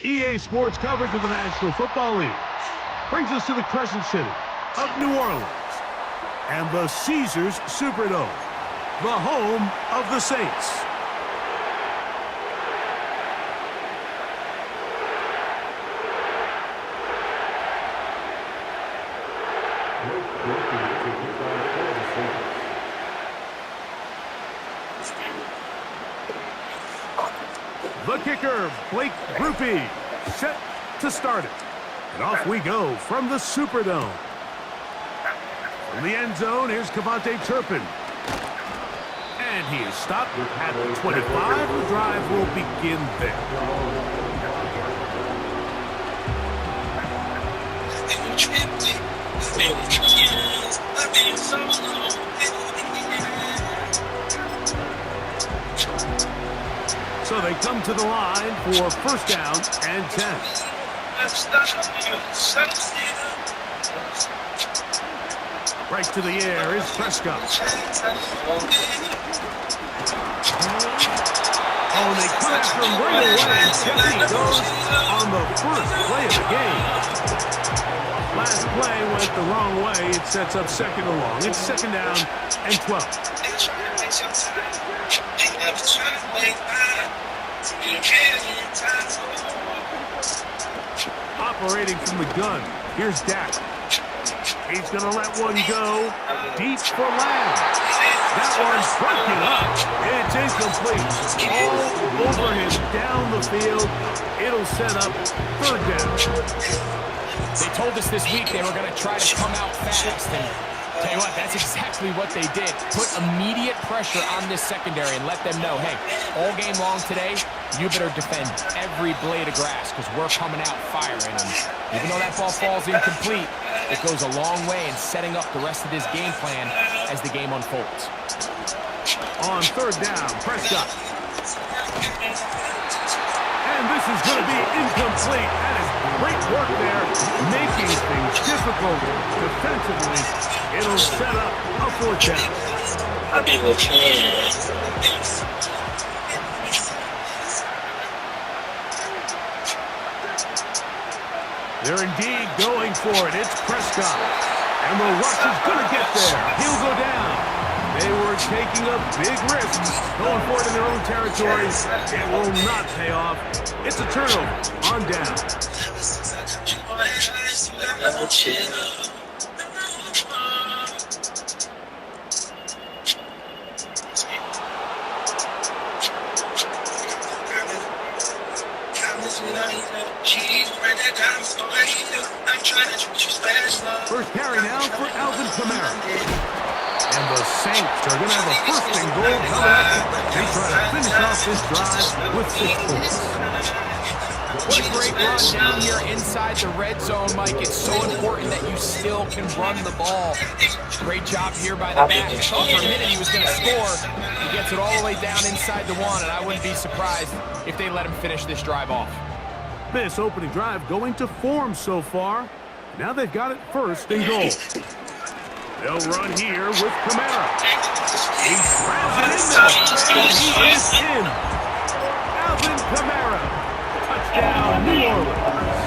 EA Sports coverage of the National Football League brings us to the Crescent City of New Orleans and the Caesars Superdome, the home of the Saints. The kicker, Blake Grupe, set to start it. And off we go from the Superdome. From the end zone, here's Cavante Turpin. And he is stopped at the 25. The drive will begin there. So they come to the line for first down and 10. Right to the air is Prescott. Oh, they come after him right away. He goes on the first play of the game. Last play went the wrong way. It sets up second and long. It's second down and 12. Operating from the gun, here's Dak. He's going to let one go deep for Lamb. That one's broken up. It's incomplete. All over him down the field. It'll set up third down. They told us this week they were going to try to come out fast. And tell you what, that's exactly what they did. Put immediate pressure on this secondary and let them know, hey, all game long today, you better defend every blade of grass because we're coming out firing. And even though that ball falls incomplete, it goes a long way in setting up the rest of this game plan as the game unfolds. On third down, Prescott. And this is going to be incomplete. That is great work there, making things difficult defensively. It'll set up a fourth down. They're indeed going for it. It's Prescott. And the rush is going to get there. He'll go down. They were taking a big risk going for it in their own territory. It will not pay off. It's a turnover on down. First carry now for Alvin Kamara. And the Saints are going to have a first and goal coming up. They try to finish off this drive with 6 points. What a great run down here inside the red zone, Mike. It's so important that you still can run the ball. Great job here by the back. I thought for a minute he was going to score. He gets it all the way down inside the 1, and I wouldn't be surprised if they let him finish this drive off. This opening drive going to form so far. Now they've got it first and goal. They'll run here with Kamara. He slams it in there, and he is in. Alvin Kamara, touchdown, New Orleans.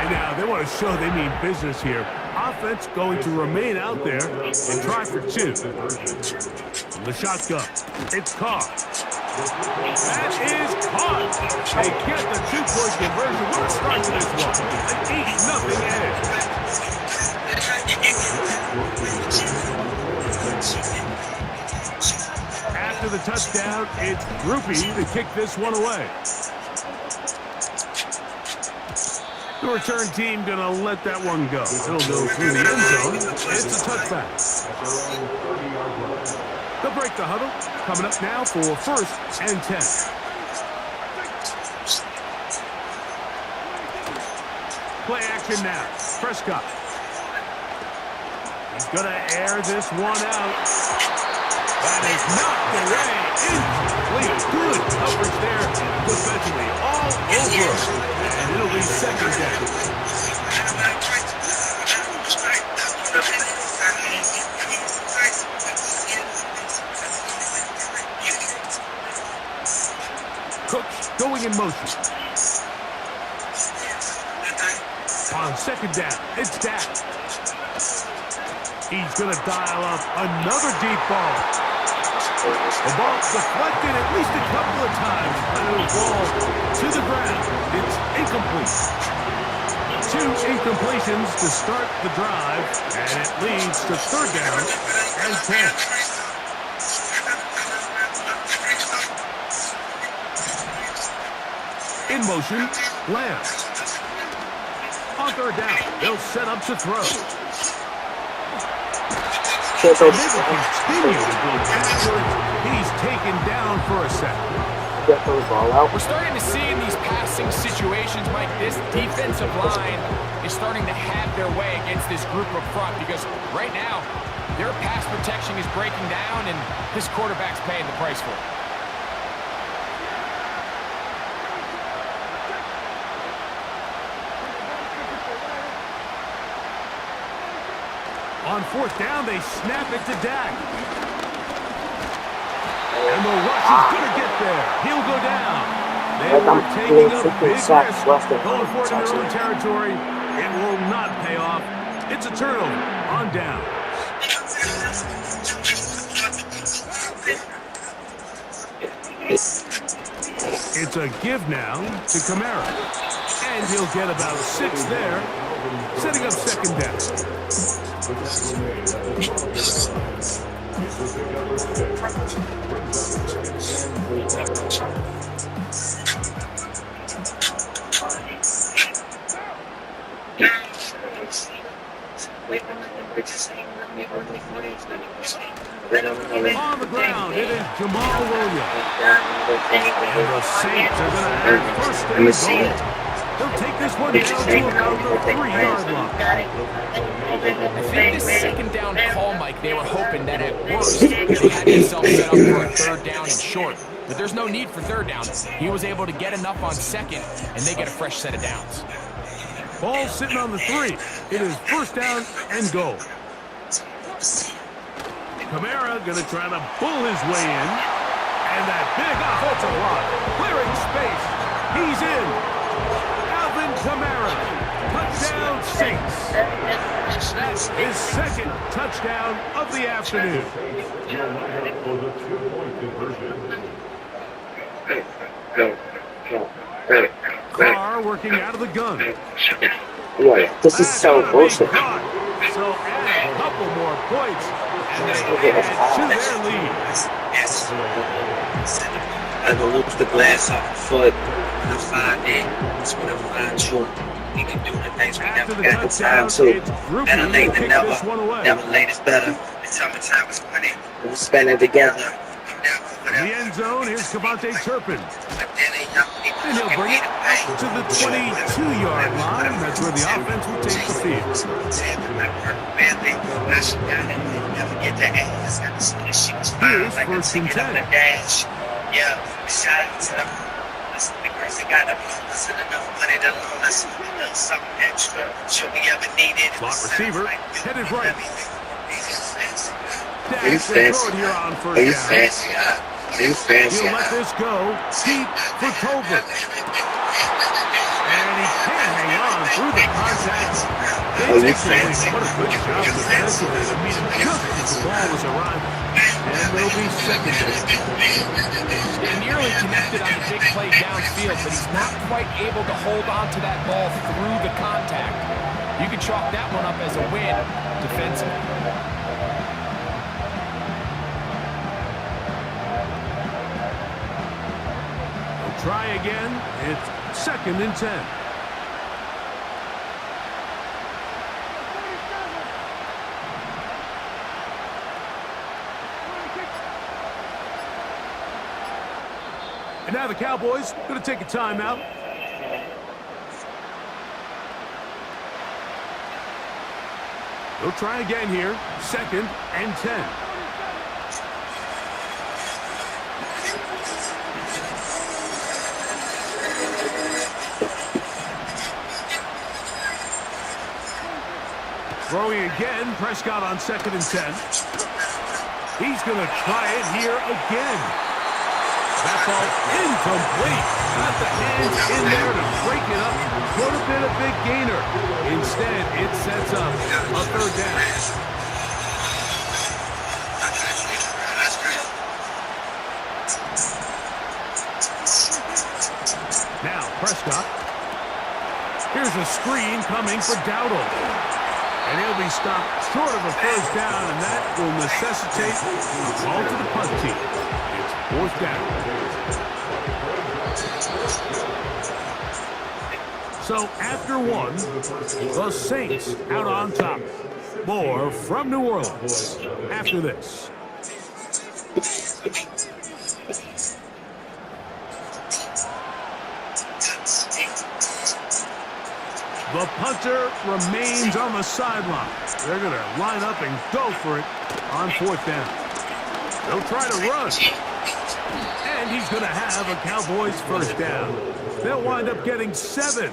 And now they want to show they mean business here. Offense going to remain out there and try for 2. From the shotgun, it's caught. That is caught. They get the 2-point conversion. What a start to this one. An 8-0 edge. After the touchdown, it's Grupe to kick this one away. The return team going to let that one go. It'll go through the end zone. It's a touchback. They'll break the huddle. Coming up now for 1st and 10. Play action now. Prescott. He's going to air this one out. That is knocked away. Incomplete. Good coverage there defensively. All over. And it'll be 2nd down. Cooks going in motion. On 2nd down, it's Dak. He's going to dial up another deep ball. The ball deflected at least a couple of times, and it'll fall to the ground. It's incomplete. 2 incompletions to start the drive, and it leads to 3rd down and 10. In motion, Lamb. On 3rd down, they'll set up to throw. And they will continue to go backwards. He's taken down for a second. We're starting to see in these passing situations, Mike, this defensive line is starting to have their way against this group up front because right now, their pass protection is breaking down and this quarterback's paying the price for it. On 4th down, they snap it to Dak. And the rush is going to get there. He'll go down. They were taking a big risk going for it in their own territory. It will not pay off. It's a turnover on down. It's a give now to Kamara. And he'll get about 6 there, setting up 2nd down. On the ground, it is Jamal Williams. And the Saints are going to have 1st and goal. They'll take this one down to about the 3-yard line. I think this 2nd down call, Mike, they were hoping that at worst he had himself set up for a 3rd down and short. But there's no need for 3rd down. He was able to get enough on 2nd, and they get a fresh set of downs. Ball sitting on the 3. It is 1st down and goal. Kamara going to try to pull his way in. And that big offensive line clearing space. He's in. Alvin Kamara. Touchdown Saints. That's his 2nd touchdown of the afternoon. Carr working out of the gun. This is so bullshit. So add a couple more points, and they add to their lead. I go lose the glass off the foot. When I find it, it's when I find you. We can do the things we never got the time to. Better late than never. Never late is better. The summertime is money. We'll spend it together. In the end zone, here's Cavante Turpin. And he'll bring it out to the 22-yard line. That's where the offense will take the field. Here's 1st and 10. Yeah, besides, the person got enough money to loan us something extra. Should we ever need it? Slot receiver, headed right. Are you fancy? Are you fancy? Are you fancy? He'll let this go deep for Tolbert. And he can't hang on through the contact. Are you fancy? What a good job defensively to meet him just as the ball was arriving. And they'll be 2nd down. They're nearly connected on the big play downfield, but he's not quite able to hold on to that ball through the contact. You can chalk that one up as a win defensively. Try again. It's 2nd and 10. And now the Cowboys going to take a timeout. They'll try again here. 2nd and 10. Throwing again, Prescott on 2nd and 10. He's going to try it here again. That ball incomplete. Got the hands in there to break it up. Could have been a big gainer. Instead, it sets up a 3rd down. Now, Prescott. Here's a screen coming for Dowdle. And he'll be stopped short of a 1st down, and that will necessitate a call to the punt team. It's 4th down. So after 1, the Saints out on top. More from New Orleans after this. The punter remains on the sideline. They're going to line up and go for it on 4th down. They'll try to run. And he's going to have a Cowboys 1st down. They'll wind up getting 7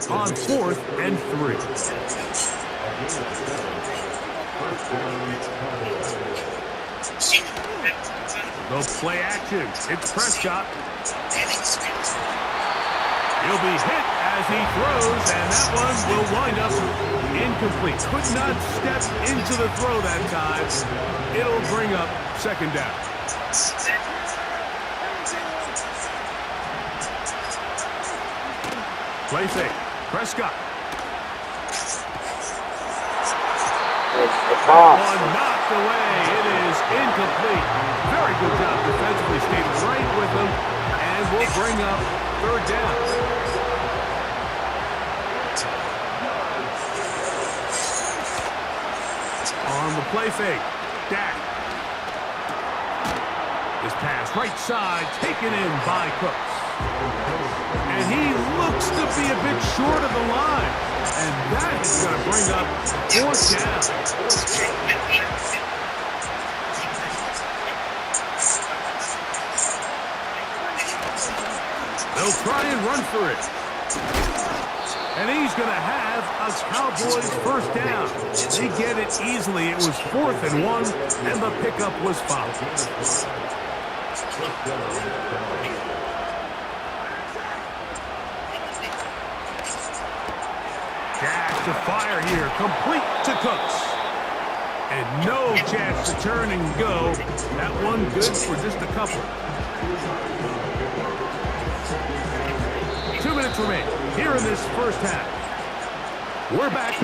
on 4th and 3. No play action. It's Prescott. He'll be hit as he throws, and that one will wind up incomplete. Could not step into the throw that time. It'll bring up 2nd down. Play fake. Prescott. One knocked away. It is incomplete. Very good job defensively. Stayed right with him, and will bring up 3rd down. On the play fake, Dak. His pass right side taken in by Cooks. And he looks to be a bit short of the line. And that is going to bring up 4th down. They'll try and run for it. And he's going to have a Cowboys 1st down. They get it easily. It was 4th and 1, and the pickup was fouled. Dak to fire here, complete to Cooks. And no chance to turn and go. That one good for just a couple. 2 minutes remain here in this 1st half. We're back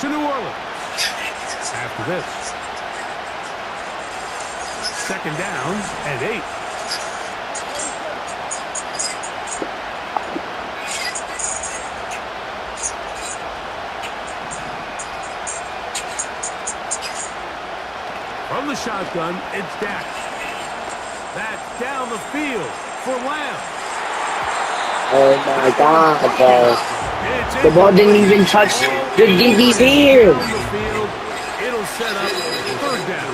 to New Orleans after this. 2nd down and 8. From the shotgun, it's Dak. That's down the field for Lamb. Oh my God, bro. The ball didn't even touch the DB's here. It'll set up 3rd down.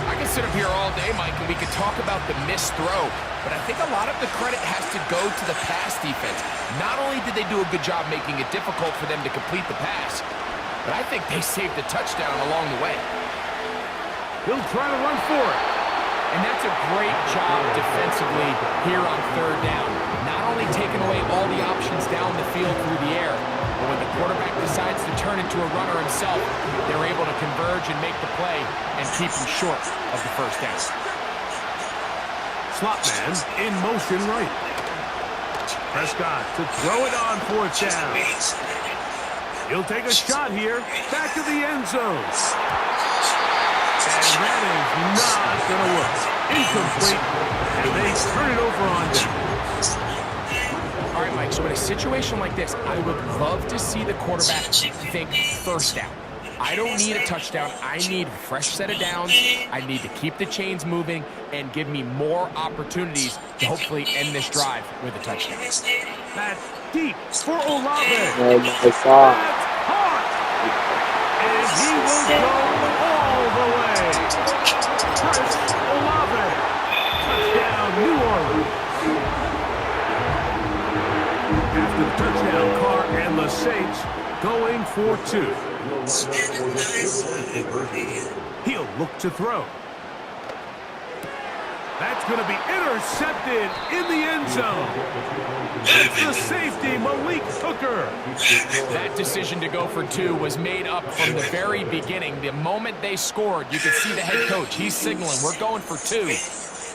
I can sit up here all day, Mike, and we could talk about the missed throw, but I think a lot of the credit has to go to the pass defense. Not only did they do a good job making it difficult for them to complete the pass, but I think they saved the touchdown along the way. He'll try to run for it. And that's a great job defensively here on 3rd down. Not only taking away all the options down the field through the air, but when the quarterback decides to turn into a runner himself, they're able to converge and make the play and keep him short of the 1st down. Slot man in motion right. Prescott to throw it on 4th down. He'll take a shot here. Back to the end zone. And that is not going to work. Incomplete. And they turn it over on down. All right, Mike, so in a situation like this, I would love to see the quarterback think 1st down. I don't need a touchdown. I need a fresh set of downs. I need to keep the chains moving and give me more opportunities to hopefully end this drive with a touchdown. That's deep for Olave. Oh my God. That's hard. And he will go all the way. Chris Olave. Touchdown, New Orleans. After the touchdown, Carr and the Saints going for 2. He'll look to throw. That's going to be intercepted in the end zone. It's the safety, Malik Hooker. That decision to go for 2 was made up from the very beginning. The moment they scored, you could see the head coach. He's signaling, we're going for 2.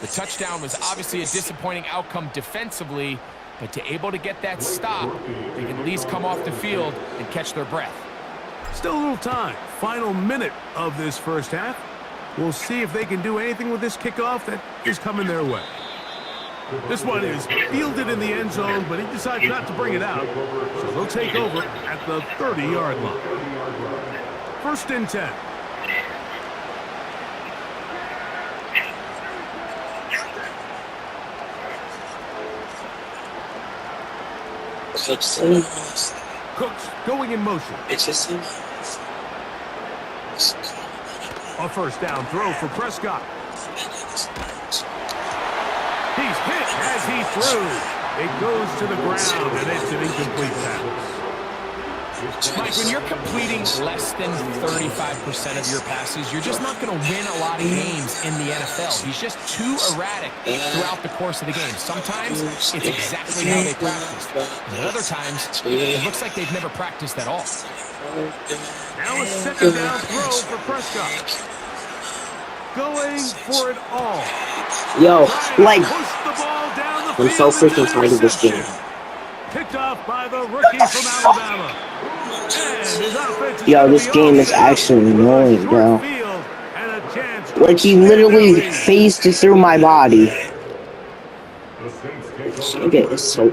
The touchdown was obviously a disappointing outcome defensively, but to able to get that stop, they can at least come off the field and catch their breath. Still a little time. Final minute of this first half. We'll see if they can do anything with this kickoff that is coming their way. This one is fielded in the end zone, but he decides not to bring it out. So they'll take over at the 30-yard line. 1st and 10. Cooks going in motion. A first down throw for Prescott. He's hit as he threw. It goes to the ground, and it's an incomplete pass. Mike, when you're completing less than 35% of your passes, you're just not going to win a lot of games in the NFL. He's just too erratic throughout the course of the game. Sometimes it's exactly how they practiced. And other times, it looks like they've never practiced at all. Now a second down throw for Prescott. Going for it all. Yo, like, Push the ball down the I'm so field freaking into tired of this game. interception. Picked off by the rookie from Alabama. And his offense is Yo, gonna this be game is offside. actually annoying, bro. Short field and a chance to Like, he extend literally their lead. phased through my body. Okay, it's so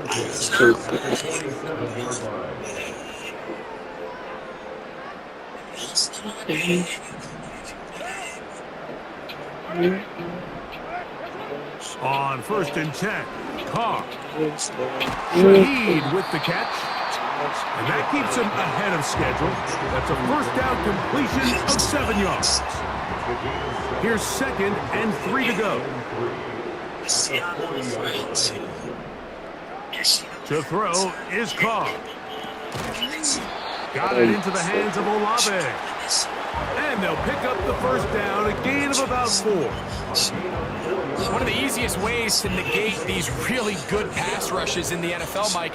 On 1st and 10, Carr. Shaheed with the catch. And that keeps him ahead of schedule. That's a first down completion of 7 yards. Here's 2nd and 3 to go. To throw is Carr. Got it into the hands of Olave. And they'll pick up the first down, a gain of about 4. One of the easiest ways to negate these really good pass rushes in the NFL, Mike,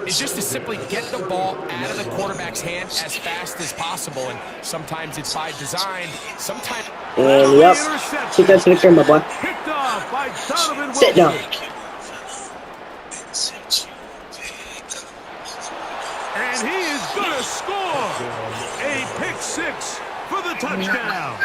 is just to simply get the ball out of the quarterback's hand as fast as possible. And sometimes it's by design, sometimes... And yep, take that to the camera, my boy. Picked off by Donovan Wilson. Sit down. And he is going to score. A pick 6 for the touchdown.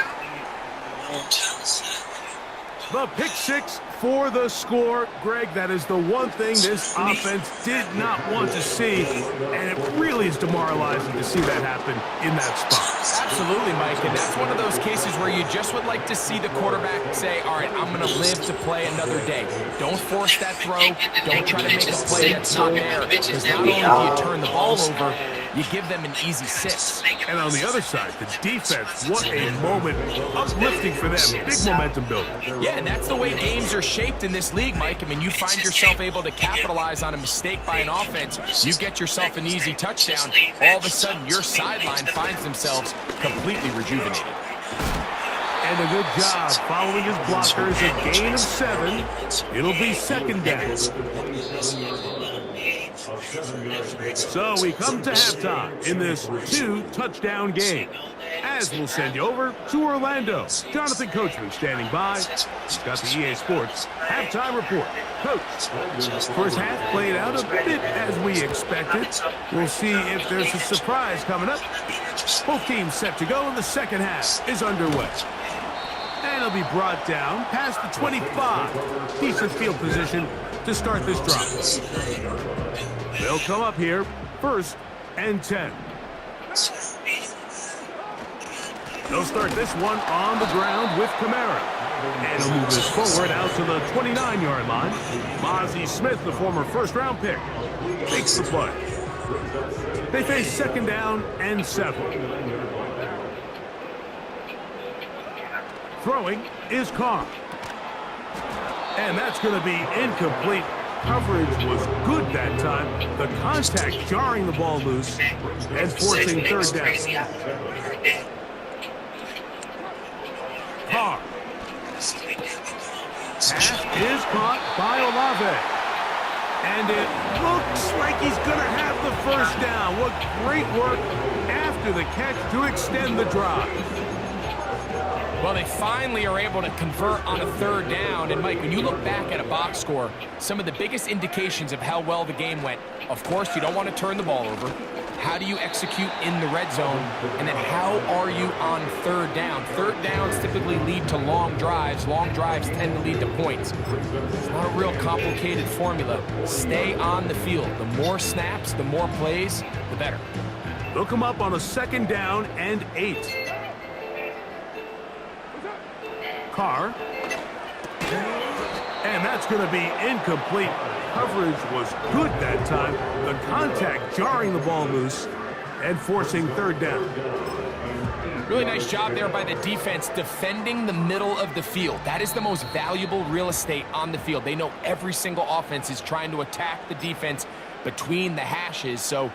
The pick 6 for the score. Greg, that is the one thing this offense did not want to see, and it really is demoralizing to see that happen in that spot. Absolutely, Mike, and that's one of those cases where you just would like to see the quarterback say, all right, I'm going to live to play another day. Don't force that throw. Don't try to make a play that's not there, because not only do you turn the ball over, you give them an easy 6. And on the other side, the defense, what a moment, uplifting for them, big momentum building. Yeah, and that's the way games are shaped in this league, Mike. I mean, you find yourself able to capitalize on a mistake by an offense, you get yourself an easy touchdown, all of a sudden your sideline finds themselves completely rejuvenated. And a good job following his blockers, a gain of 7. It'll be 2nd down. So we come to halftime in this 2-touchdown game. As we'll send you over to Orlando. Jonathan Coachman standing by. He's got the EA Sports halftime report. Coach, first half played out a bit as we expected. We'll see if there's a surprise coming up. Both teams set to go, and the second half is underway. And it'll be brought down past the 25. Decent field position to start this drive. They'll come up here 1st and 10. They'll start this one on the ground with Kamara. And he'll move this forward out to the 29-yard line. Mozzie Smith, the former first-round pick, makes the play. They face second down and 7. Throwing is Carr. And that's going to be incomplete. Coverage was good that time. The contact jarring the ball loose and forcing third down. Carr. Pass is caught by Olave. And it looks like he's going to have the first down. What great work after the catch to extend the drive. Well, they finally are able to convert on a third down. And, Mike, when you look back at a box score, some of the biggest indications of how well the game went, of course, you don't want to turn the ball over. How do you execute in the red zone? And then how are you on third down? Third downs typically lead to long drives. Long drives tend to lead to points. It's not a real complicated formula. Stay on the field. The more snaps, the more plays, the better. They'll come up on a second down and 8. Carr. And that's going to be incomplete. Coverage was good that time. The contact jarring the ball loose and forcing third down. Really nice job there by the defense defending the middle of the field. That is the most valuable real estate on the field. They know every single offense is trying to attack the defense between the hashes. So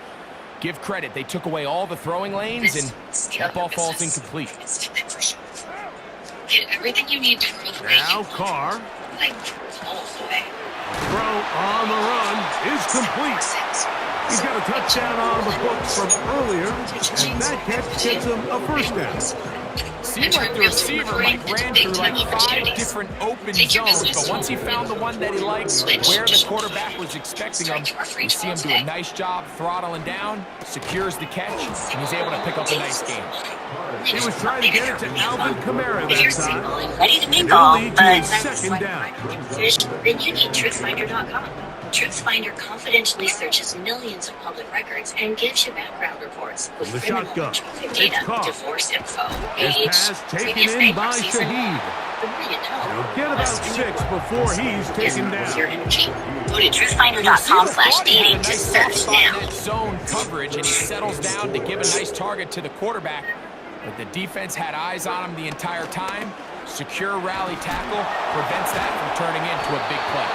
give credit. They took away all the throwing lanes and that ball falls incomplete. Get everything you need to grow the now Carr. Like all the way. Throw on the run is complete. He's got a touchdown on the books from earlier, and that catch gets him a first down. Seemed like the receiver ran through like 5 different open zones, but once he found the one that he liked, where the quarterback was expecting him, you see him do a nice job throttling down, secures the catch, and he's able to pick up a nice game. He was trying to get it to Alvin Kamara that time. Ready to make It'll all, lead to but a second down. then you need TruthFinder.com. TruthFinder confidentially searches millions of public records and gives you background reports with The criminal shotgun. traffic It's data, caught. divorce info, His age, pass taken previous in by bankruptcies, and Shaheed. more. The more you know, He'll get about less 6 before he's taken is your down. energy. Go to TruthFinder.com/dating to search now. That zone coverage, and he settles down to give a nice target to the quarterback. But the defense had eyes on him the entire time. Secure rally tackle prevents that from turning into a big play.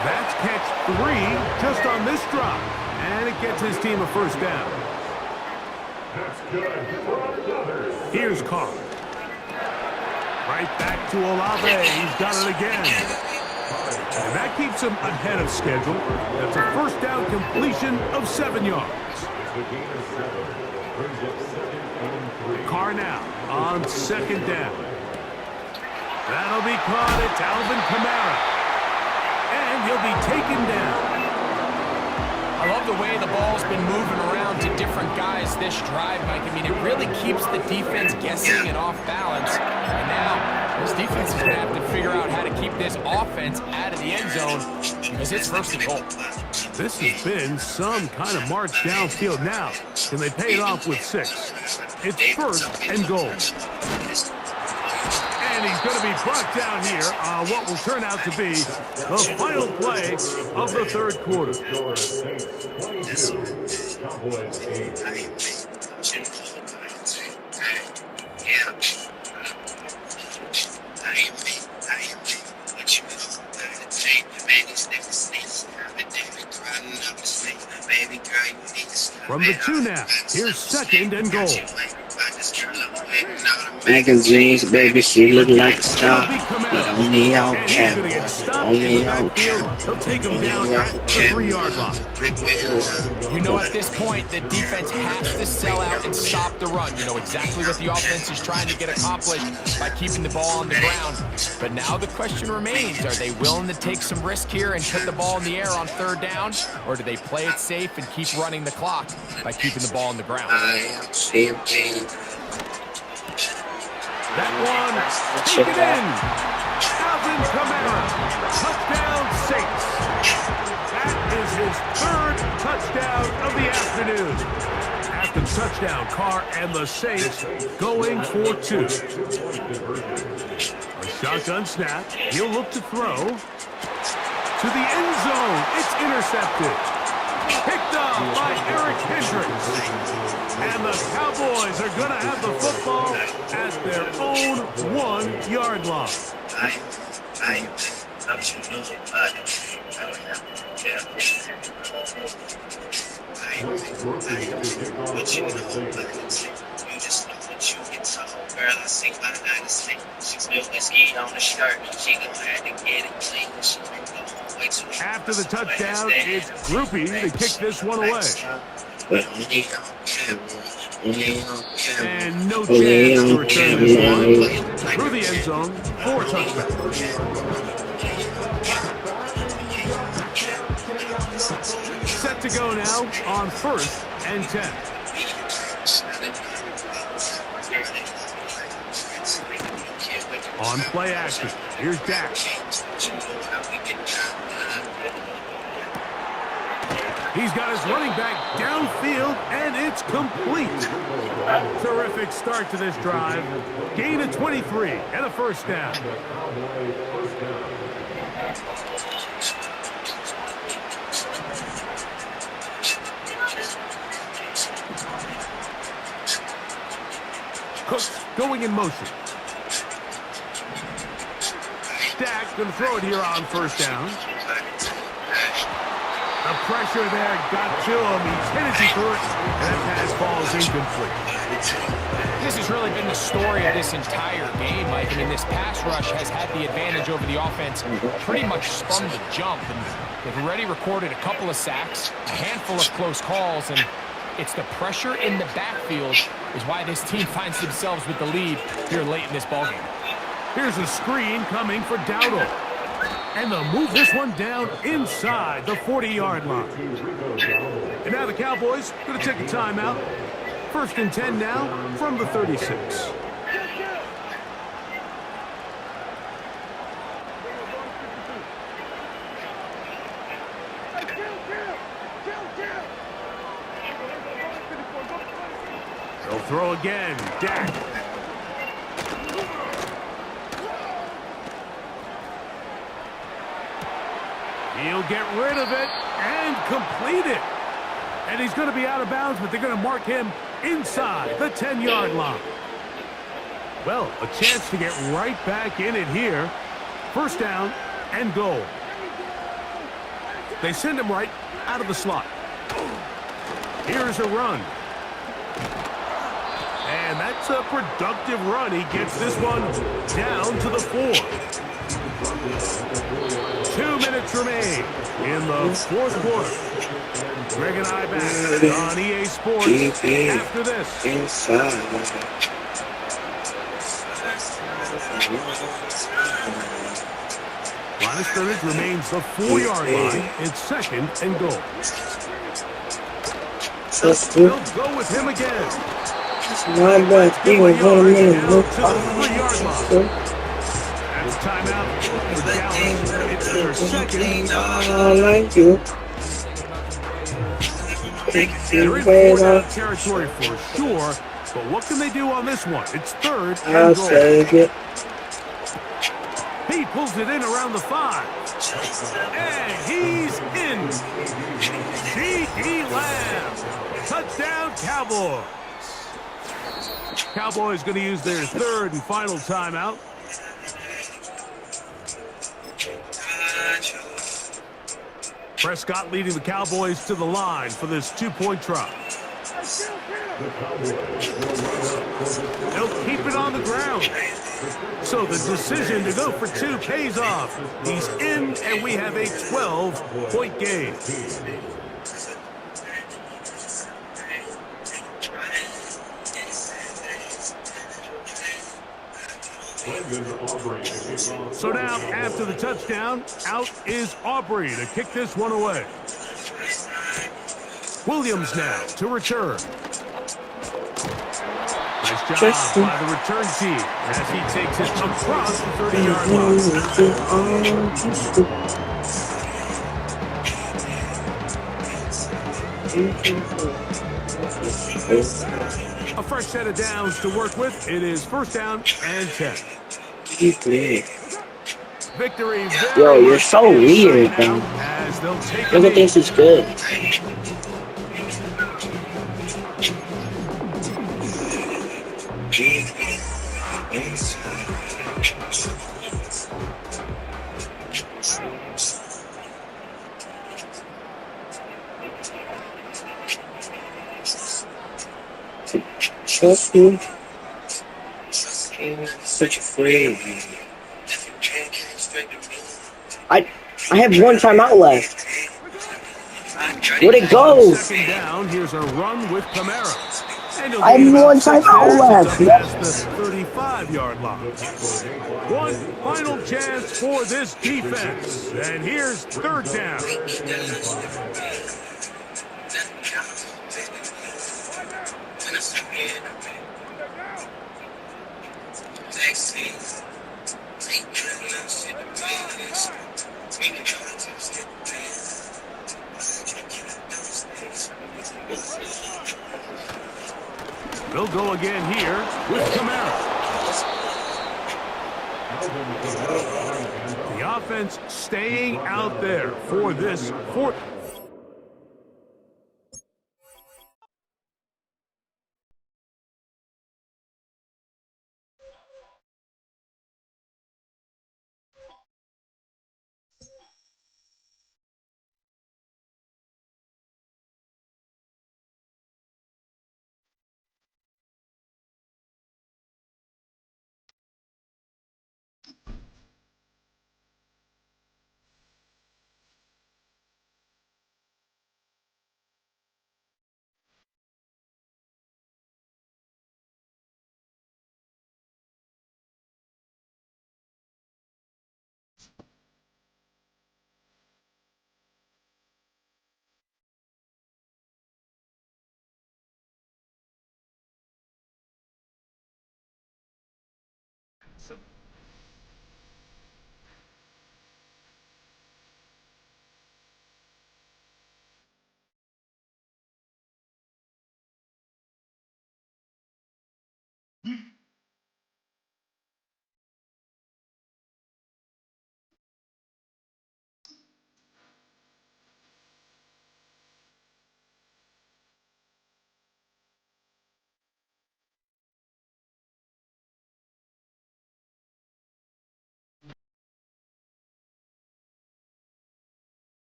That's catch 3 just on this drop, and it gets his team a first down. Here's Carr. Right back to Olave. He's got it again. And that keeps him ahead of schedule. That's a first down completion of 7 yards. Carr now on second down. That'll be caught. It's Alvin Kamara. And he'll be taken down. I love the way the ball's been moving around to different guys this drive, Mike. I mean, it really keeps the defense guessing and off balance. And now, this defense is going to have to figure out how to keep this offense out of the end zone because it's first and goal. This has been some kind of march downfield now. Can they pay it off with 6? It's first and goal. And he's going to be brought down here on what will turn out to be the final play of the third quarter. From the 2 now, here's second and goal. Magazines, baby, she look like a star. But only out camera. Only out camera. He'll take him down at the 3-yard line. You know, at this point, the defense has to sell out and stop the run. You know exactly what the offense is trying to get accomplished by keeping the ball on the ground. But now the question remains, are they willing to take some risk here and put the ball in the air on third down? Or do they play it safe and keep running the clock by keeping the ball on the ground? That one, taken in. Alvin Kamara, touchdown Saints. That is his 3rd touchdown of the afternoon. After touchdown. Carr and the Saints going for 2. A shotgun snap. He'll look to throw. To the end zone. It's intercepted. Picked up by Eric Hendricks. And the Cowboys are going to have the football at their own 1-yard line. But you know, you just know that you get some girl I see by the night of sleep. She spilled whiskey on the shirt. She gonna have to get it clean. She might go home way too late. After the touchdown, it's Groupie to kick this one away. And no chance to return this one through the end zone for a touchdown. Set to go now on 1st and 10. On play action, here's Dak. He's got his running back downfield, and it's complete. Terrific start to this drive. Gain of 23 and a first down. Cooks going in motion. Dak going to throw it here on first down. The pressure there got to him. He's hit it through it, and that pass falls incomplete. This has really been the story of this entire game, Mike. I mean, this pass rush has had the advantage over the offense pretty much from the jump. And they've already recorded a couple of sacks, a handful of close calls, and it's the pressure in the backfield is why this team finds themselves with the lead here late in this ballgame. Here's a screen coming for Dowdle. And they'll move this one down inside the 40-yard line. And now the Cowboys going to take a timeout. 1st and 10 now from the 36. They'll throw again. Dak. He'll get rid of it and complete it. And he's going to be out of bounds, but they're going to mark him inside the 10-yard line. Well, a chance to get right back in it here. 1st down and goal. They send him right out of the slot. Here's a run. And that's a productive run. He gets this one down to the 4. 2 minutes remain in the 4th quarter. Greg and I back on EA Sports after this. Line of scrimmage remains the 4-yard line. It's 2nd and goal. They'll go with him again. Let's go to the 3-yard line. That's timeout for Dallas. It's their 2nd. They're in 4-down territory for sure, but what can they do on this one? It's 3rd and goal. He pulls it in around the 5. And he's in. C.D. Lamb. Touchdown, Cowboys. Cowboys going to use their 3rd and final timeout. Prescott leading the Cowboys to the line for this 2-point try. They'll keep it on the ground. So the decision to go for 2 pays off. He's in, and we have a 12-point game. So now, after the touchdown, out is Aubrey to kick this one away. Williams now to return. Nice job by the return team as he takes it across the 30-yard line. A fresh set of downs to work with. It is first down and 10. Victory. Yo, you're so weird, man. Look at this, is good. Trust me. Such a friend. I have one timeout left. Where'd it go? Second down. Here's a run with Camara. I have one timeout left. Past the 35-yard line. One final chance for this defense. And here's third down. They'll go again here with Camara. The offense staying out there for this fourth.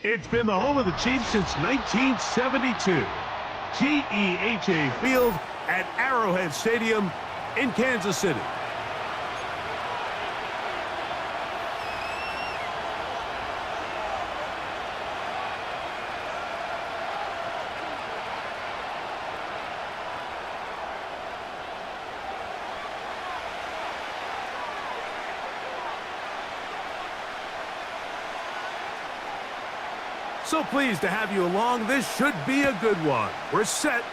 It's been the home of the Chiefs since 1972. GEHA Field at Arrowhead Stadium in Kansas City. So pleased to have you along. This should be a good one. We're set,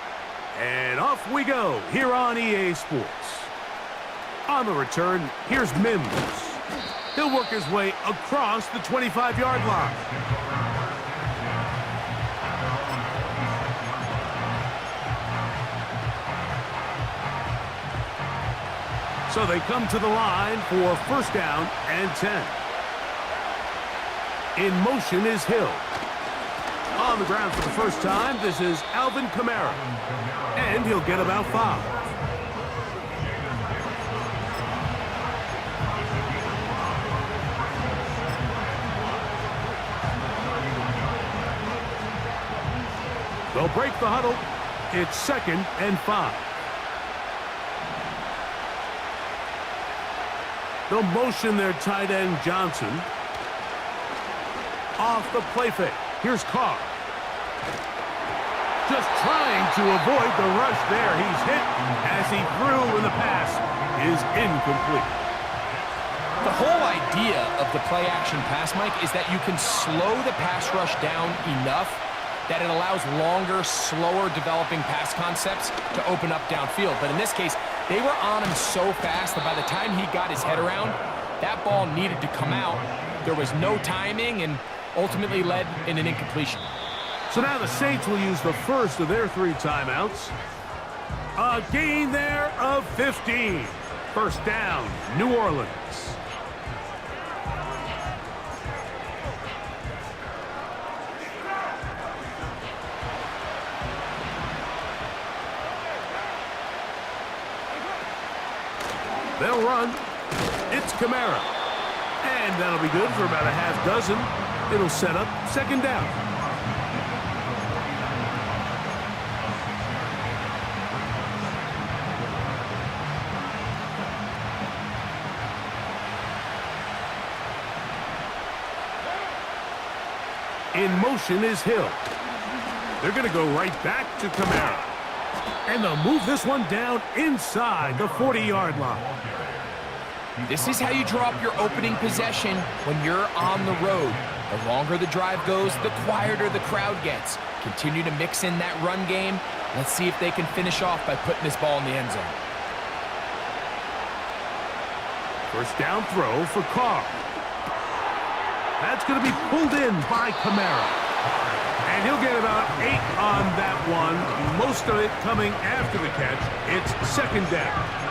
and off we go here on EA Sports. On the return, here's Mims. He'll work his way across the 25-yard line. So they come to the line for first down and 10. In motion is Hill. On the ground for the first time, this is Alvin Kamara. And he'll get about 5. They'll break the huddle, It's 2nd and 5. They'll motion their tight end Johnson. Off the play fake. Here's Carr. Just trying to avoid the rush there. He's hit as he threw, and the pass is incomplete. The whole idea of the play-action pass, Mike, is that you can slow the pass rush down enough that it allows longer, slower developing pass concepts to open up downfield. But in this case, they were on him so fast that by the time he got his head around, that ball needed to come out. There was no timing and ultimately led in an incompletion. So now the Saints will use the first of their 3 timeouts. A gain there of 15. First down, New Orleans. They'll run. It's Kamara. And that'll be good for about a half dozen. It'll set up 2nd down. In motion is Hill. They're going to go right back to Kamara. And they'll move this one down inside the 40-yard line. This is how you draw up your opening possession when you're on the road. The longer the drive goes, the quieter the crowd gets. Continue to mix in that run game. Let's see if they can finish off by putting this ball in the end zone. First down throw for Carr. That's going to be pulled in by Kamara. And he'll get about 8 on that one. Most of it coming after the catch. It's 2nd down.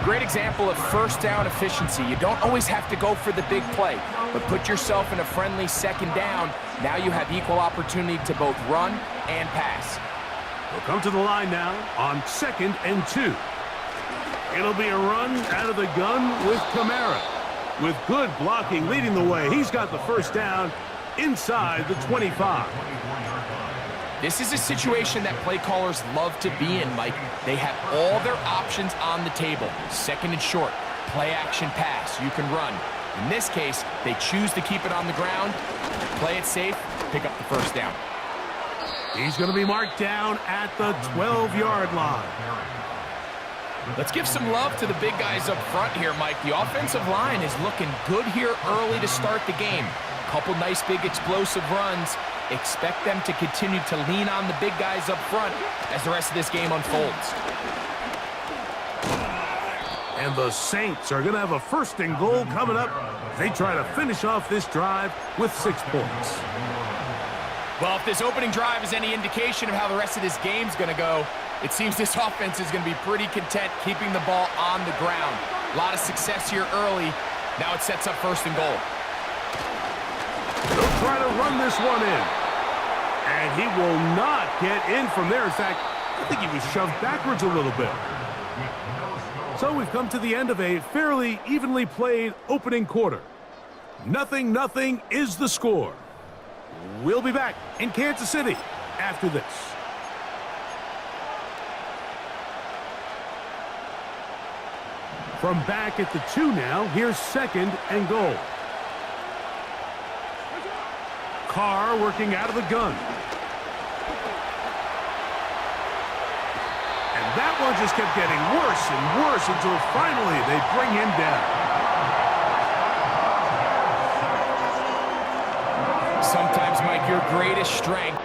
Great example of first down efficiency. You don't always have to go for the big play, but put yourself in a friendly 2nd down. Now you have equal opportunity to both run and pass. We'll come to the line now on 2nd and 2. It'll be a run out of the gun with Kamara. With good blocking leading the way, he's got the first down inside the 25. This is a situation that play callers love to be in, Mike. They have all their options on the table. 2nd and short, play action pass, you can run. In this case, they choose to keep it on the ground, play it safe, pick up the first down. He's going to be marked down at the 12-yard line. Let's give some love to the big guys up front here, Mike. The offensive line is looking good here early to start the game. Couple nice big explosive runs. Expect them to continue to lean on the big guys up front as the rest of this game unfolds. And the Saints are going to have a 1st and goal coming up. They try to finish off this drive with 6 points. Well, if this opening drive is any indication of how the rest of this game's going to go, it seems this offense is going to be pretty content keeping the ball on the ground. A lot of success here early. Now it sets up 1st and goal. They'll try to run this one in. And he will not get in from there. In fact, I think he was shoved backwards a little bit. So we've come to the end of a fairly evenly played opening quarter. 0-0 is the score. We'll be back in Kansas City after this. From back at the 2 now, here's 2nd and goal. Carr working out of the gun. And that one just kept getting worse and worse until finally they bring him down. Sometimes, Mike, your greatest strength